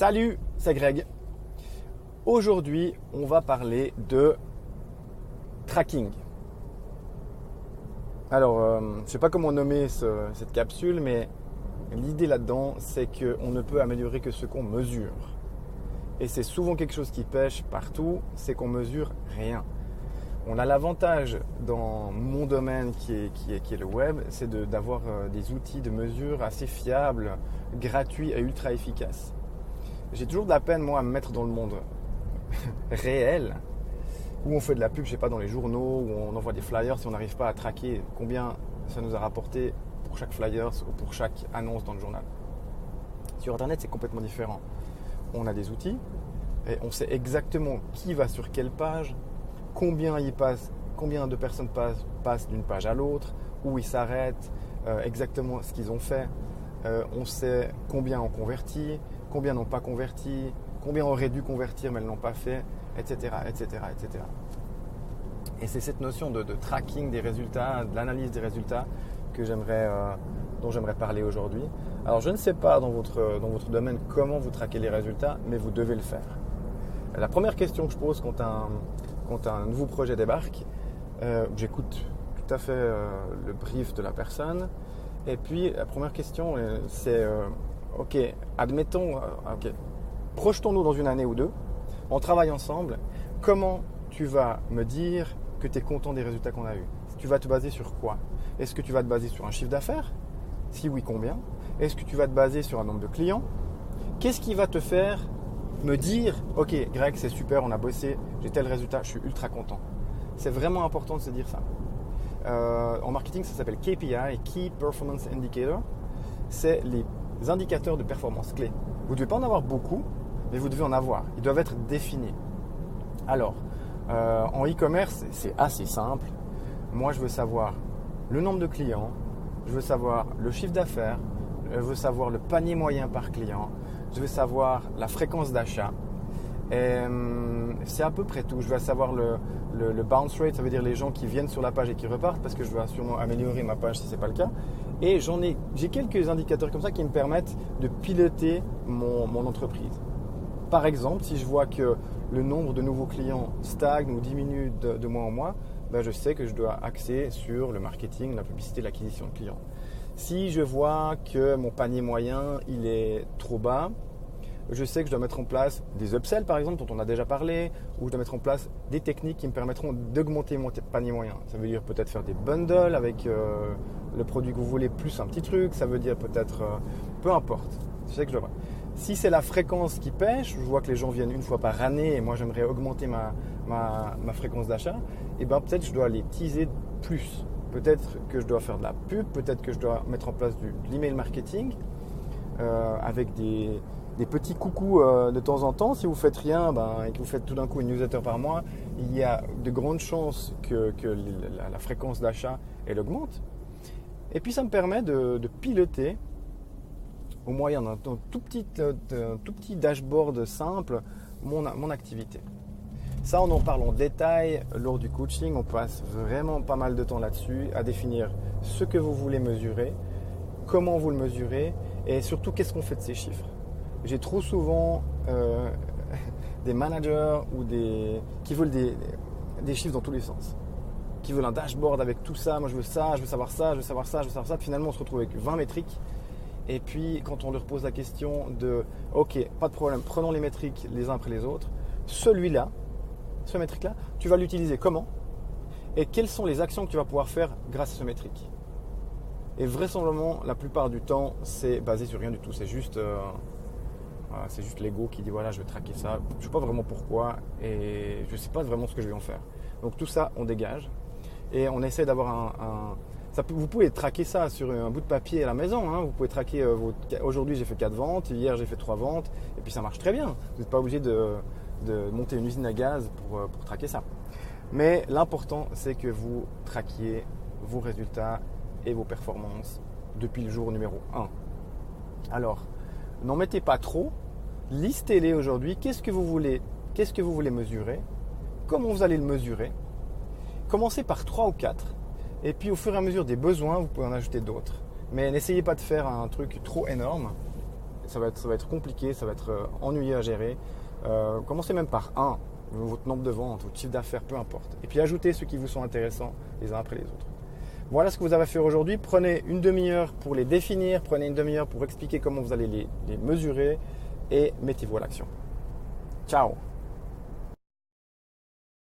Salut, c'est Greg. Aujourd'hui, on va parler de tracking. Alors, je ne sais pas comment nommer cette capsule, mais l'idée là-dedans, c'est qu'on ne peut améliorer que ce qu'on mesure. Et c'est souvent quelque chose qui pêche partout, c'est qu'on mesure rien. On a l'avantage dans mon domaine qui est le web, c'est d'avoir des outils de mesure assez fiables, gratuits et ultra efficaces. J'ai toujours de la peine, moi, à me mettre dans le monde réel, où on fait de la pub, je sais pas, dans les journaux, où on envoie des flyers, si on n'arrive pas à traquer combien ça nous a rapporté pour chaque flyers ou pour chaque annonce dans le journal. Sur Internet, c'est complètement différent. On a des outils et on sait exactement qui va sur quelle page, combien de personnes passent d'une page à l'autre, où ils s'arrêtent, exactement ce qu'ils ont fait. On sait combien ont converti, combien n'ont pas converti, combien auraient dû convertir mais ne l'ont pas fait, etc., etc., etc. Et c'est cette notion de tracking des résultats, de l'analyse des résultats dont j'aimerais parler aujourd'hui. Alors je ne sais pas dans votre domaine comment vous traquez les résultats, mais vous devez le faire. La première question que je pose quand un nouveau projet débarque, j'écoute tout à fait le brief de la personne. Et puis la première question c'est ok, admettons, projetons-nous dans une année ou deux, on travaille ensemble, comment tu vas me dire que tu es content des résultats qu'on a eus? Tu vas te baser sur quoi? Est-ce que tu vas te baser sur un chiffre d'affaires? Si oui, combien? Est-ce que tu vas te baser sur un nombre de clients? Qu'est-ce qui va te faire me dire, ok Greg, c'est super, on a bossé, j'ai tel résultat, je suis ultra content? C'est vraiment important de se dire ça. En marketing, ça s'appelle KPI, Key Performance Indicator. C'est les indicateurs de performance clés. Vous ne devez pas en avoir beaucoup, mais vous devez en avoir. Ils doivent être définis. Alors, en e-commerce, c'est assez simple. Moi, je veux savoir le nombre de clients, je veux savoir le chiffre d'affaires, je veux savoir le panier moyen par client, je veux savoir la fréquence d'achat. Et c'est à peu près tout. Je veux savoir le bounce rate, ça veut dire les gens qui viennent sur la page et qui repartent, parce que je veux sûrement améliorer ma page si ce n'est pas le cas. Et j'ai quelques indicateurs comme ça qui me permettent de piloter mon entreprise. Par exemple, si je vois que le nombre de nouveaux clients stagne ou diminue de mois en mois, ben je sais que je dois axer sur le marketing, la publicité, l'acquisition de clients. Si je vois que mon panier moyen il est trop bas, je sais que je dois mettre en place des upsells par exemple, dont on a déjà parlé, ou je dois mettre en place des techniques qui me permettront d'augmenter mon panier moyen. Ça veut dire peut-être faire des bundles avec le produit que vous voulez plus un petit truc, ça veut dire peut-être, peu importe, je sais que je dois. Si c'est la fréquence qui pêche, je vois que les gens viennent une fois par année et moi j'aimerais augmenter ma fréquence d'achat, et ben peut-être je dois les teaser plus. Peut-être que je dois faire de la pub, peut-être que je dois mettre en place de l'email marketing avec des petits coucous de temps en temps. Si vous ne faites rien et que vous faites tout d'un coup une newsletter par mois, il y a de grandes chances que la fréquence d'achat elle augmente. Et puis ça me permet de piloter au moyen d'un tout petit dashboard simple mon activité. Ça, on en parle en détail lors du coaching. On passe vraiment pas mal de temps là-dessus à définir ce que vous voulez mesurer, comment vous le mesurez et surtout qu'est-ce qu'on fait de ces chiffres. J'ai trop souvent des managers qui veulent des chiffres dans tous les sens, qui veulent un dashboard avec tout ça. Moi, je veux ça, je veux savoir ça, je veux savoir ça, je veux savoir ça. Puis finalement, on se retrouve avec 20 métriques. Et puis, quand on leur pose la question de « Ok, pas de problème, prenons les métriques les uns après les autres. Ce métrique-là, tu vas l'utiliser comment? Et quelles sont les actions que tu vas pouvoir faire grâce à ce métrique ?» Et vraisemblablement, la plupart du temps, c'est basé sur rien du tout. C'est juste l'ego qui dit « Voilà, je vais traquer ça. Je ne sais pas vraiment pourquoi et je ne sais pas vraiment ce que je vais en faire. » Donc tout ça, on dégage. Et on essaie d'avoir vous pouvez traquer ça sur un bout de papier à la maison. Vous pouvez traquer aujourd'hui j'ai fait 4 ventes, hier j'ai fait 3 ventes, et puis ça marche très bien. Vous n'êtes pas obligé de monter une usine à gaz pour traquer ça. Mais l'important, c'est que vous traquiez vos résultats et vos performances depuis le jour numéro 1. Alors, n'en mettez pas trop, listez-les aujourd'hui. Qu'est-ce que vous voulez mesurer? Comment vous allez le mesurer? Commencez par 3 ou 4. Et puis au fur et à mesure des besoins, vous pouvez en ajouter d'autres. Mais n'essayez pas de faire un truc trop énorme. ça va être compliqué, ça va être ennuyeux à gérer. Commencez même par un, votre nombre de ventes, votre chiffre d'affaires, peu importe. Et puis ajoutez ceux qui vous sont intéressants les uns après les autres. Voilà ce que vous avez à faire aujourd'hui. Prenez une demi-heure pour les définir, prenez une demi-heure pour expliquer comment vous allez les mesurer et mettez-vous à l'action. Ciao!